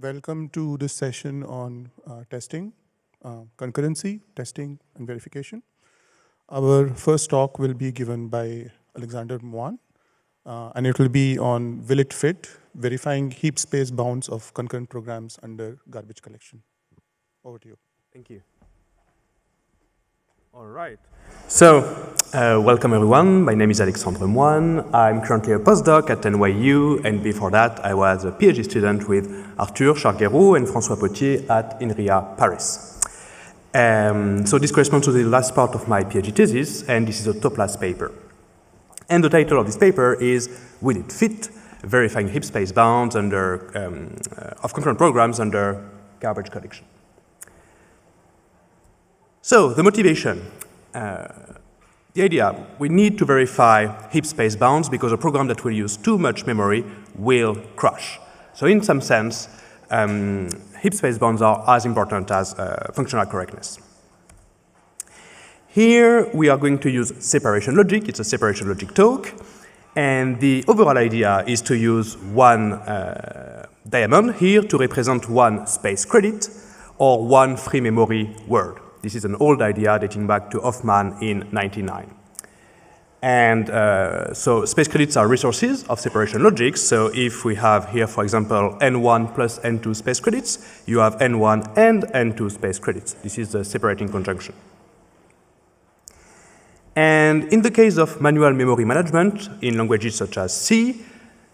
Welcome to this session on testing, concurrency, testing, and verification. Our first talk will be given by Alexandre Moine, and it will be on will it fit, verifying heap space bounds of concurrent programs under garbage collection. Over to you. Thank you. All right. So, welcome everyone. My name is Alexandre Moine. I'm currently a postdoc at NYU, and before that, I was a PhD student with Arthur Charguéraud and François Pottier at Inria, Paris. So this corresponds to the last part of my PhD thesis, and this is a TOPLAS paper. And the title of this paper is Will it fit, verifying heap space bounds under, of concurrent programs under garbage collection. So the motivation, the idea, we need to verify heap space bounds because a program that will use too much memory will crash. So in some sense, heap space bounds are as important as functional correctness. Here we are going to use separation logic. It's a separation logic talk. And the overall idea is to use one diamond here to represent one space credit or one free memory word. This is an old idea dating back to Hoffman in 1999. And so space credits are resources of separation logic. So if we have here, for example, N1 plus N2 space credits, you have N1 and N2 space credits. This is the separating conjunction. And in the case of manual memory management in languages such as C,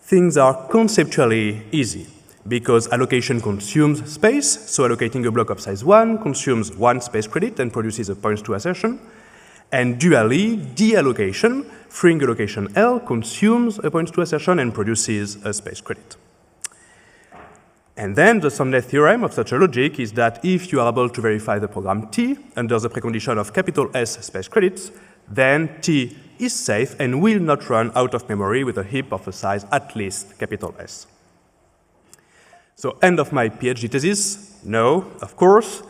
things are conceptually easy, because allocation consumes space, so allocating a block of size 1 consumes 1 space credit and produces a points to assertion. And dually, deallocation, freeing allocation L, consumes a points to assertion and produces a space credit. And then the soundness theorem of such a logic is that if you are able to verify the program T under the precondition of capital S space credits, then T is safe and will not run out of memory with a heap of a size at least capital S. So end of my PhD thesis? No, of course,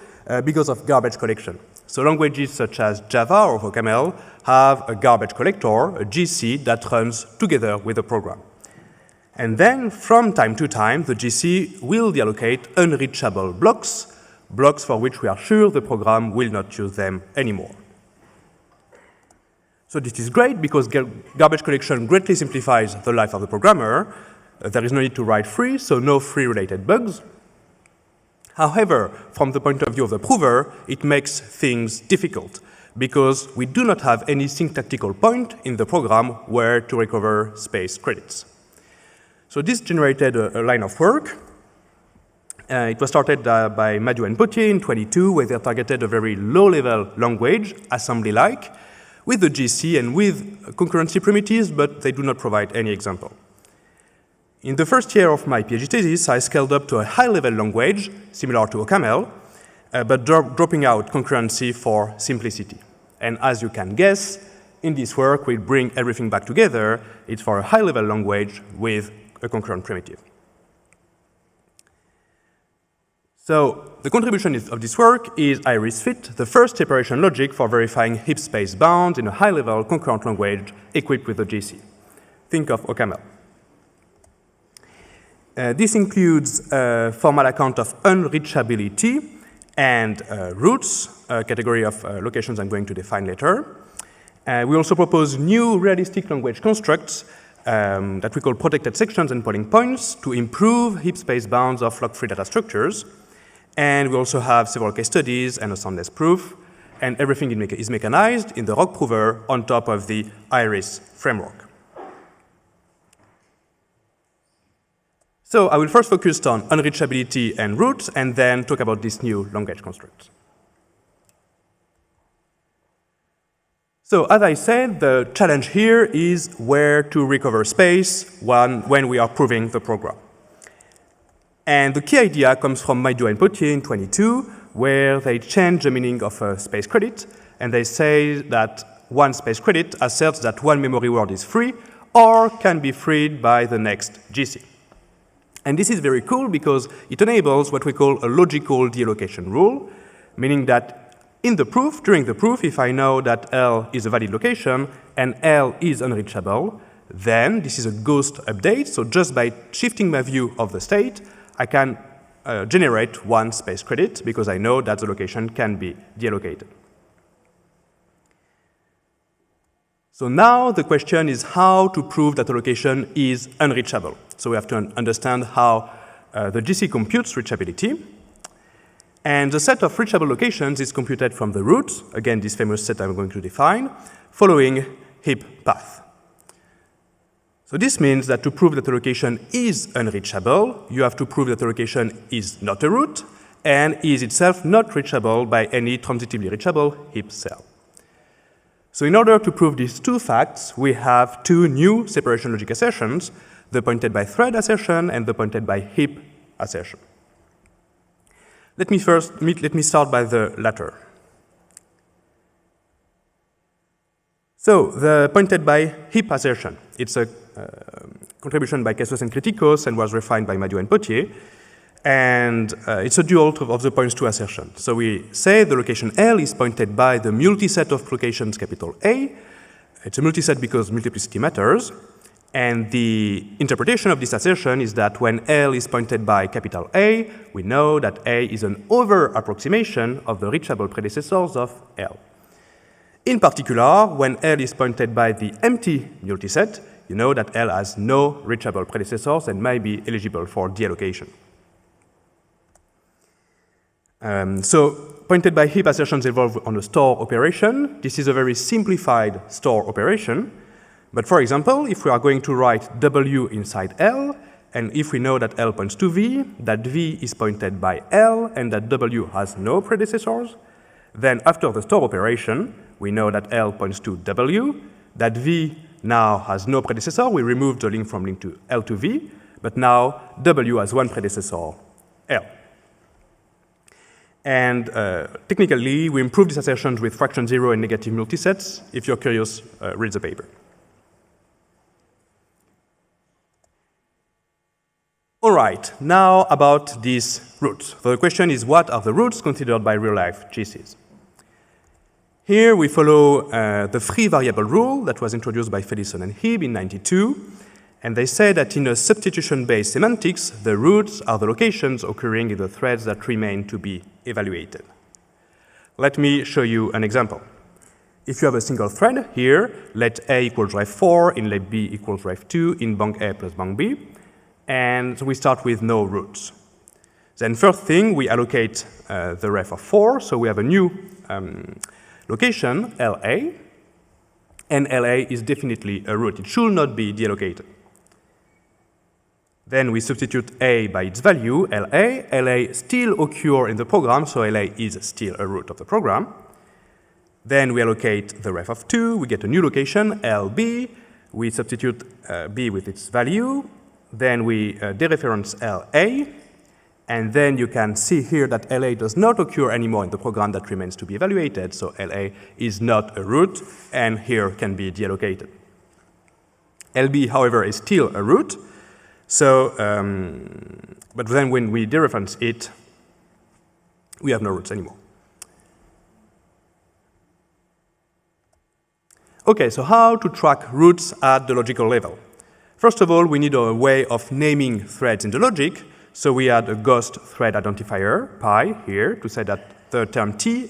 because of garbage collection. So languages such as Java or POPL' have a garbage collector, a GC, that runs together with the program. And then from time to time, the GC will deallocate unreachable blocks, blocks for which we are sure the program will not use them anymore. So this is great because garbage collection greatly simplifies the life of the programmer. There is no need to write free, so no free-related bugs. However, from the point of view of the prover, it makes things difficult because we do not have any syntactical point in the program where to recover space credits. So this generated a line of work. It was started by Madhu and Pottier in 2022, where they targeted a very low-level language, assembly-like, with the GC and with concurrency primitives, but they do not provide any example. In the first year of my PhD thesis, I scaled up to a high-level language, similar to OCaml, but dropping out concurrency for simplicity. And as you can guess, in this work, we bring everything back together. It's for a high-level language with a concurrent primitive. So the contribution of this work is IrisFit, the first separation logic for verifying heap space bounds in a high-level concurrent language equipped with a GC. Think of OCaml. This includes a formal account of unreachability and roots, a category of locations I'm going to define later. We also propose new realistic language constructs that we call protected sections and polling points to improve heap space bounds of lock-free data structures. And we also have several case studies and a soundness proof, and everything is mechanized in the ROC prover on top of the IRIS framework. So I will first focus on unreachability and roots, and then talk about this new language construct. So as I said, the challenge here is where to recover space when we are proving the program. And the key idea comes from Madhu and Pottier in 2022, where they change the meaning of a space credit, and they say that one space credit asserts that one memory word is free or can be freed by the next GC. And this is very cool because it enables what we call a logical deallocation rule, meaning that in the proof, during the proof, if I know that L is a valid location and L is unreachable, then this is a ghost update. So just by shifting my view of the state, I can generate one space credit because I know that the location can be deallocated. So now the question is how to prove that a location is unreachable. So we have to understand how the GC computes reachability. And the set of reachable locations is computed from the root, again, this famous set I'm going to define, following heap path. So this means that to prove that a location is unreachable, you have to prove that the location is not a root and is itself not reachable by any transitively reachable heap cell. So in order to prove these two facts, we have two new separation logic assertions, the pointed by thread assertion and the pointed by heap assertion. Let me start by the latter. So the pointed by heap assertion, it's a contribution by Kessos and Kritikos and was refined by Madieu and Pottier. And it's a dual of the points to assertion. So we say the location L is pointed by the multiset of locations capital A. It's a multiset because multiplicity matters. And the interpretation of this assertion is that when L is pointed by capital A, we know that A is an over-approximation of the reachable predecessors of L. In particular, when L is pointed by the empty multiset, you know that L has no reachable predecessors and may be eligible for deallocation. So pointed by heap assertions evolve on a store operation. This is a very simplified store operation. But for example, if we are going to write W inside L, and if we know that L points to V, that V is pointed by L, and that W has no predecessors, then after the store operation, we know that L points to W, that V now has no predecessor. We remove the link from link to L to V, but now W has one predecessor, L. And technically, we improve these assertions with fraction 0 and negative multisets. If you're curious, read the paper. All right, now about these roots. So the question is, what are the roots considered by real-life GCs? Here we follow the free variable rule that was introduced by Felison and Heap in '92. And they say that in a substitution-based semantics, the roots are the locations occurring in the threads that remain to be evaluated. Let me show you an example. If you have a single thread here, let A equals drive 4, in let B equals drive 2, in bank A plus bank B, and we start with no roots. Then first thing, we allocate the ref of 4, so we have a new location, LA, and LA is definitely a root. It should not be deallocated. Then we substitute A by its value, LA. LA still occurs in the program, so LA is still a root of the program. Then we allocate the ref of 2. We get a new location, LB. We substitute B with its value. Then we dereference LA. And then you can see here that LA does not occur anymore in the program that remains to be evaluated, so LA is not a root, and here can be deallocated. LB, however, is still a root. So, but then when we dereference it, we have no roots anymore. Okay, so how to track roots at the logical level? First of all, we need a way of naming threads in the logic. So we add a ghost thread identifier, pi, here, to say that the term T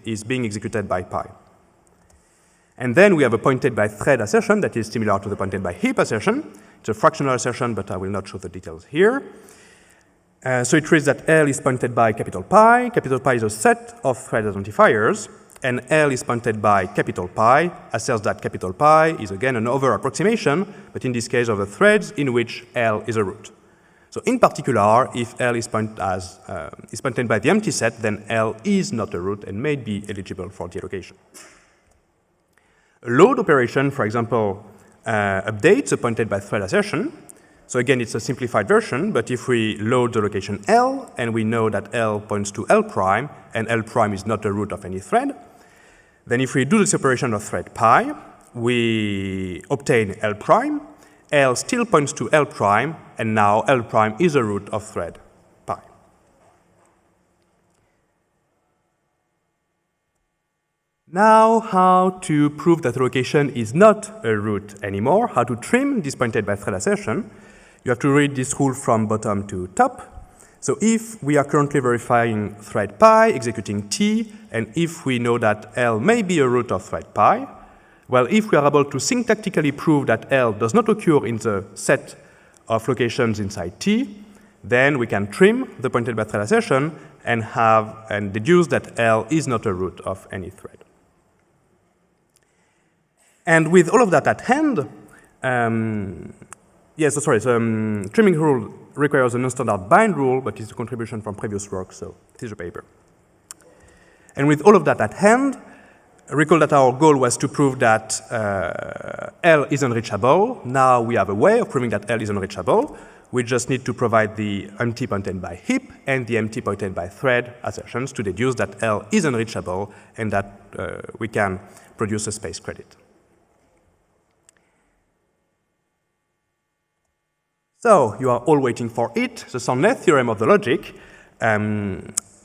is being executed by pi. And then we have a pointed by thread assertion that is similar to the pointed by heap assertion. It's a fractional assertion, but I will not show the details here. So it reads that L is pointed by capital pi. Capital pi is a set of thread identifiers. And L is pointed by capital pi, asserts that capital pi is again an over-approximation, but in this case of the threads in which L is a root. So in particular, if L is pointed by the empty set, then L is not a root and may be eligible for deallocation. A load operation, for example, updates a pointed by thread assertion. So again, it's a simplified version, but if we load the location L, and we know that L points to L prime, and L prime is not a root of any thread, then if we do this operation of thread pi, we obtain L prime. L still points to L prime, and now L prime is a root of thread pi. Now, how to prove that the location is not a root anymore, how to trim this pointed by thread assertion. You have to read this rule from bottom to top. So if we are currently verifying thread pi, executing T, and if we know that L may be a root of thread pi, well, if we are able to syntactically prove that L does not occur in the set of locations inside T, then we can trim the pointed by thread assertion and deduce that L is not a root of any thread. And with all of that at hand, trimming rule requires a non-standard bind rule, but it's a contribution from previous work, so it is a paper. And with all of that at hand, recall that our goal was to prove that L is unreachable. Now we have a way of proving that L is unreachable. We just need to provide the empty pointed by heap and the empty pointed by thread assertions to deduce that L is unreachable and that we can produce a space credit. So you are all waiting for it, the soundness theorem of the logic.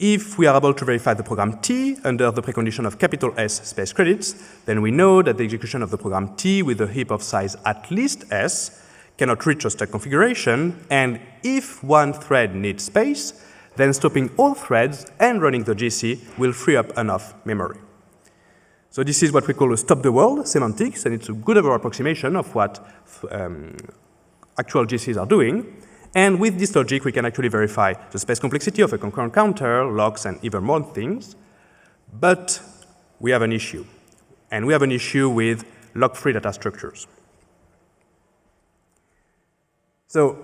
If we are able to verify the program T under the precondition of capital S space credits, then we know that the execution of the program T with a heap of size at least S cannot reach a stack configuration, and if one thread needs space, then stopping all threads and running the GC will free up enough memory. So this is what we call a stop the world semantics, and it's a good overall approximation of what actual GCs are doing. And with this logic, we can actually verify the space complexity of a concurrent counter, locks, and even more things. But we have an issue. And we have an issue with lock-free data structures. So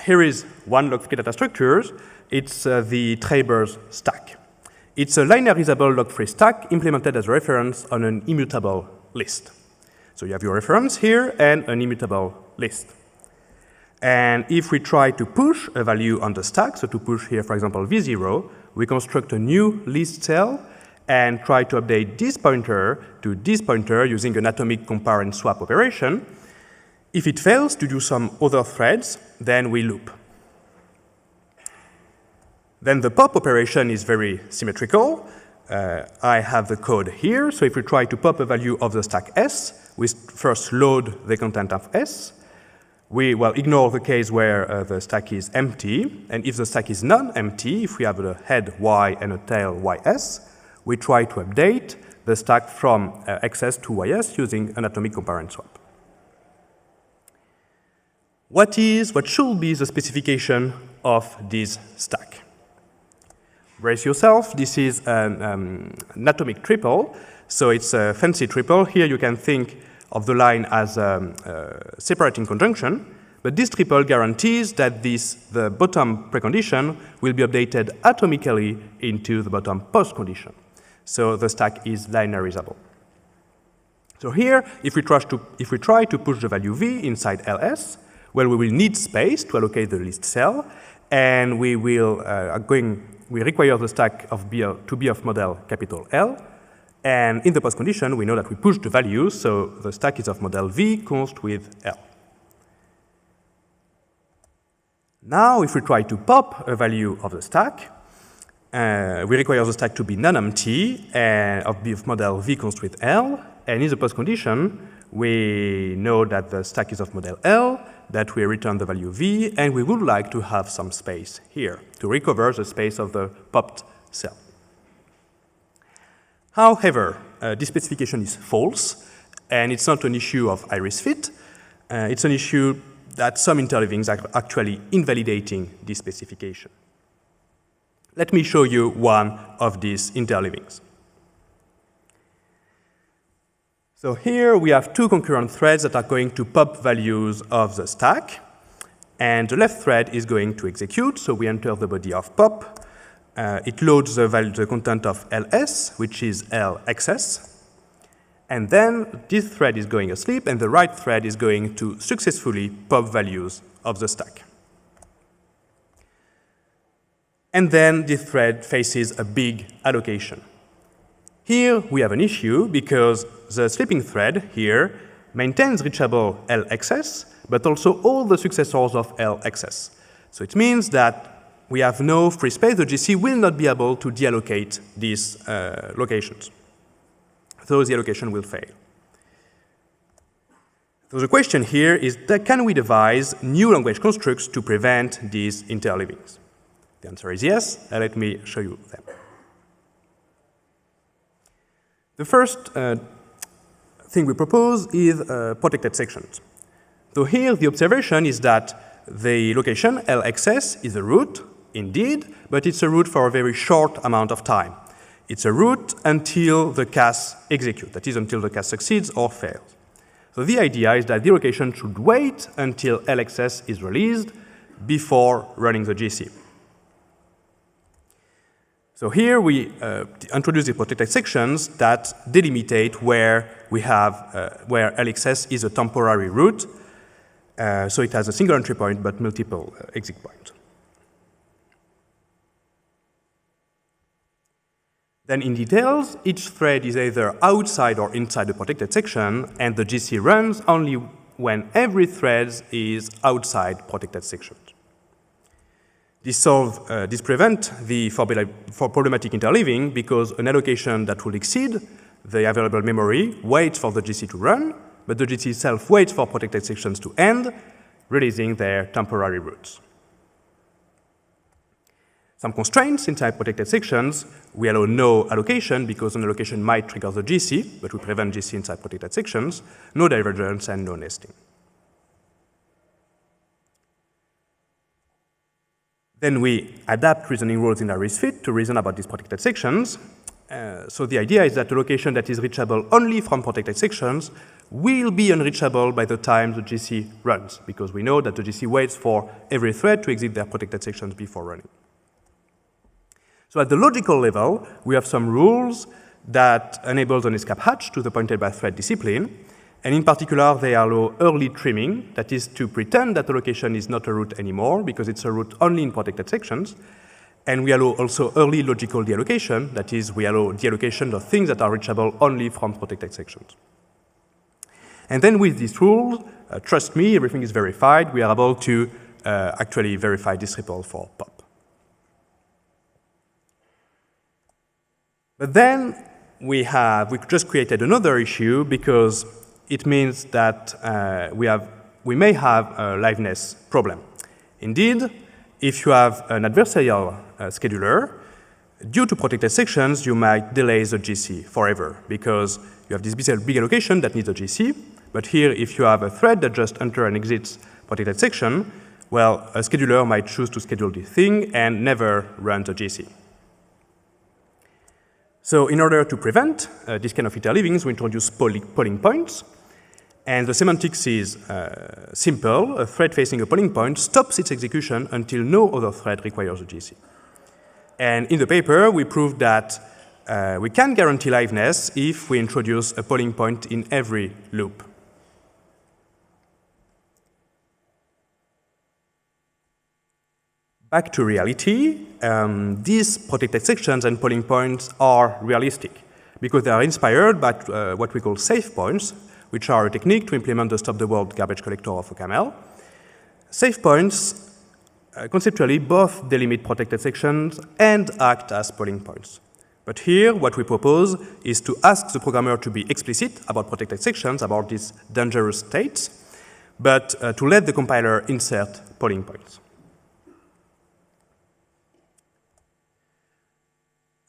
here is one lock-free data structure. It's the Traber's stack. It's a linearizable lock-free stack implemented as a reference on an immutable list. So you have your reference here and an immutable list. And if we try to push a value on the stack, so to push here, for example, V0, we construct a new list cell and try to update this pointer to this pointer using an atomic compare and swap operation. If it fails to do some other threads, then we loop. Then the pop operation is very symmetrical. I have the code here. So if we try to pop a value of the stack S, we first load the content of S. We ignore the case where the stack is empty. And if the stack is non-empty, if we have a head Y and a tail YS, we try to update the stack from XS to YS using an atomic compare and swap. What should be the specification of this stack? Brace yourself. This is an atomic triple. So it's a fancy triple. Here you can think of the line as a separating conjunction, but this triple guarantees that the bottom precondition will be updated atomically into the bottom post condition. So the stack is linearizable. So here, if we try to push the value V inside LS, well, we will need space to allocate the list cell, and we require the stack to be of model capital L. And in the post condition, we know that we push the values, so the stack is of model V const with L. Now, if we try to pop a value of the stack, we require the stack to be non-empty and of model V const with L. And in the post condition, we know that the stack is of model L, that we return the value V, and we would like to have some space here to recover the space of the popped cell. However, this specification is false, and it's not an issue of IrisFit. It's an issue that some interleavings are actually invalidating this specification. Let me show you one of these interleavings. So here we have two concurrent threads that are going to pop values of the stack, and the left thread is going to execute, so we enter the body of pop. It loads the content of LS, which is LXS. And then this thread is going asleep, and the right thread is going to successfully pop values of the stack. And then this thread faces a big allocation. Here we have an issue because the sleeping thread here maintains reachable LXS, but also all the successors of LXS. So it means that we have no free space. The GC will not be able to deallocate these locations. So the allocation will fail. So the question here is that can we devise new language constructs to prevent these interleavings? The answer is yes, and let me show you them. The first thing we propose is protected sections. So here the observation is that the location LXS is a root, indeed, but it's a root for a very short amount of time. It's a root until the cast executes, that is, until the cast succeeds or fails. So the idea is that the location should wait until LXS is released before running the GC. So here we introduce the protected sections that delimitate where we have where LXS is a temporary root. So it has a single entry point but multiple exit points. Then in details, each thread is either outside or inside the protected section, and the GC runs only when every thread is outside protected sections. This prevents for problematic interleaving because an allocation that will exceed the available memory waits for the GC to run, but the GC itself waits for protected sections to end, releasing their temporary roots. Some constraints inside protected sections, we allow no allocation because an allocation might trigger the GC, but we prevent GC inside protected sections, no divergence, and no nesting. Then we adapt reasoning rules in IrisFit to reason about these protected sections. So the idea is that a location that is reachable only from protected sections will be unreachable by the time the GC runs, because we know that the GC waits for every thread to exit their protected sections before running. So at the logical level, we have some rules that enable an escape hatch to the pointed by thread discipline. And in particular, they allow early trimming, that is to pretend that the location is not a root anymore because it's a root only in protected sections. And we allow also early logical deallocation, that is, we allow deallocation of things that are reachable only from protected sections. And then with these rules, trust me, everything is verified. We are able to actually verify this ripple for POP. But then we just created another issue because it means that we may have a liveness problem. Indeed, if you have an adversarial scheduler, due to protected sections, you might delay the GC forever because you have this big allocation that needs a GC. But here, if you have a thread that just enters and exits protected section, well, a scheduler might choose to schedule the thing and never run the GC. So in order to prevent this kind of interleavings, we introduce polling points. And the semantics is simple. A thread facing a polling point stops its execution until no other thread requires a GC. And in the paper, we proved that we can guarantee liveness if we introduce a polling point in every loop. Back to reality, these protected sections and polling points are realistic because they are inspired by what we call safe points, which are a technique to implement the stop-the-world garbage collector of OCaml. Safe points conceptually both delimit protected sections and act as polling points. But here, what we propose is to ask the programmer to be explicit about protected sections, about these dangerous states, but to let the compiler insert polling points.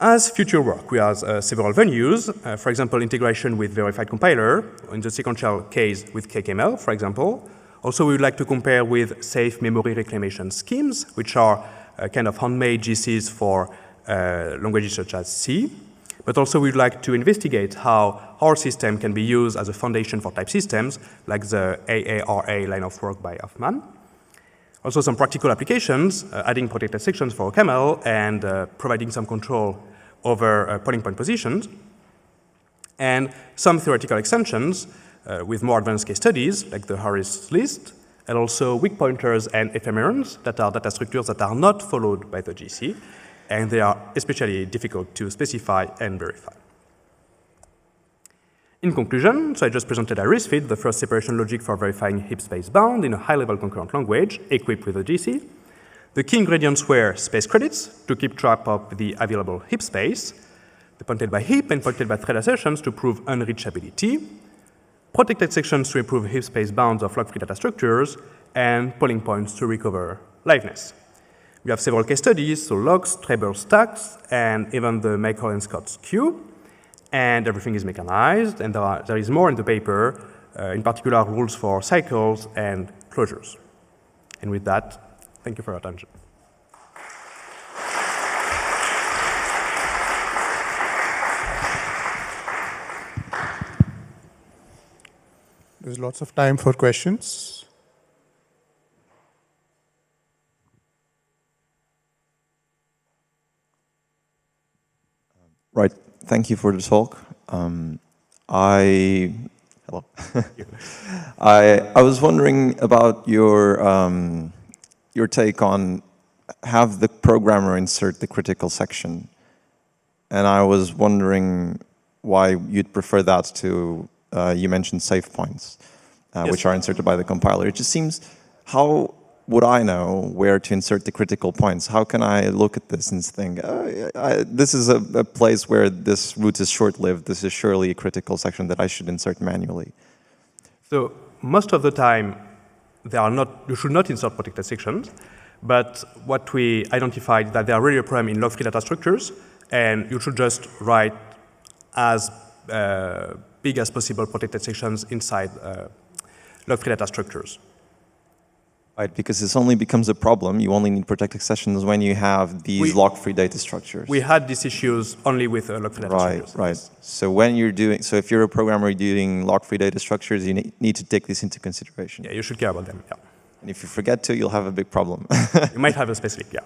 As future work, we have several venues, for example, integration with verified compiler, in the sequential case with KKML, for example. Also, we would like to compare with safe memory reclamation schemes, which are kind of handmade GCs for languages such as C. But also, we would like to investigate how our system can be used as a foundation for type systems, like the AARA line of work by Hoffman. Also, some practical applications, adding protected sections for OCaml and providing some control over polling point positions, and some theoretical extensions with more advanced case studies, like the Harris list, and also weak pointers and ephemerons that are data structures that are not followed by the GC, and they are especially difficult to specify and verify. In conclusion, so I just presented IrisFit, the first separation logic for verifying heap space bound in a high-level concurrent language equipped with a GC. The key ingredients were space credits to keep track of the available heap space, the pointed by heap and pointed by thread assertions to prove unreachability, protected sections to improve heap space bounds of log-free data structures, and polling points to recover liveness. We have several case studies, so logs, traverse stacks, and even the Maker and Scott's queue. And everything is mechanized, and there is more in the paper, in particular rules for cycles and closures. And with that, thank you for your attention. There's lots of time for questions. Right. Thank you for the talk. Hello. I was wondering about your take on have the programmer insert the critical section, and I was wondering why you'd prefer that to you mentioned save points, Yes. which are inserted by the compiler. It just seems, how would I know where to insert the critical points? How can I look at this and think, this is a place where this route is short-lived, this is surely a critical section that I should insert manually? So most of the time, you should not insert protected sections, but what we identified is that there are really a problem in log-free data structures, and you should just write as big as possible protected sections inside log-free data structures. Right, because this only becomes a problem. You only need protected sections when you have these log-free data structures. We had these issues only with log-free data structures. Right. So when you're if you're a programmer doing log-free data structures, you need to take this into consideration. Yeah, you should care about them. Yeah. And if you forget to, you'll have a big problem. You might have a specific. Yeah.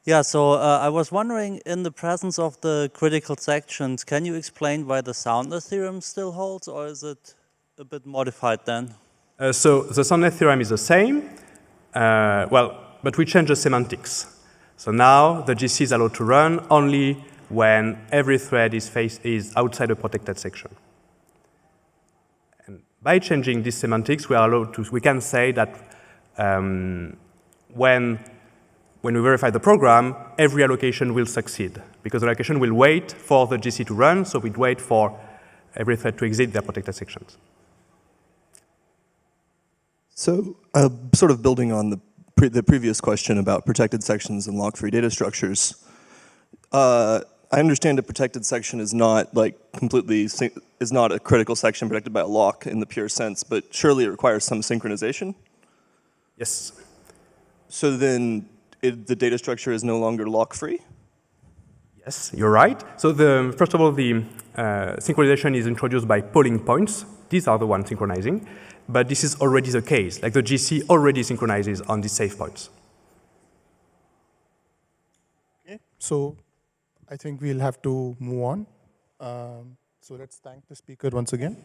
Yeah, so I was wondering, in the presence of the critical sections, can you explain why the soundness theorem still holds, or is it a bit modified then? So the soundness theorem is the same, but we change the semantics. So now the GC is allowed to run only when every thread is outside a protected section. And by changing these semantics, we can say that when we verify the program, every allocation will succeed, because the allocation will wait for the GC to run, so we'd wait for every thread to exit their protected sections. So, sort of building on the previous question about protected sections and log-free data structures, I understand a protected section is not is not a critical section protected by a lock in the pure sense, but surely it requires some synchronization? Yes. So then the data structure is no longer lock-free? Yes, you're right. So first of all, the synchronization is introduced by polling points. These are the ones synchronizing. But this is already the case. Like the GC already synchronizes on these save points. Okay. So I think we'll have to move on. So let's thank the speaker once again.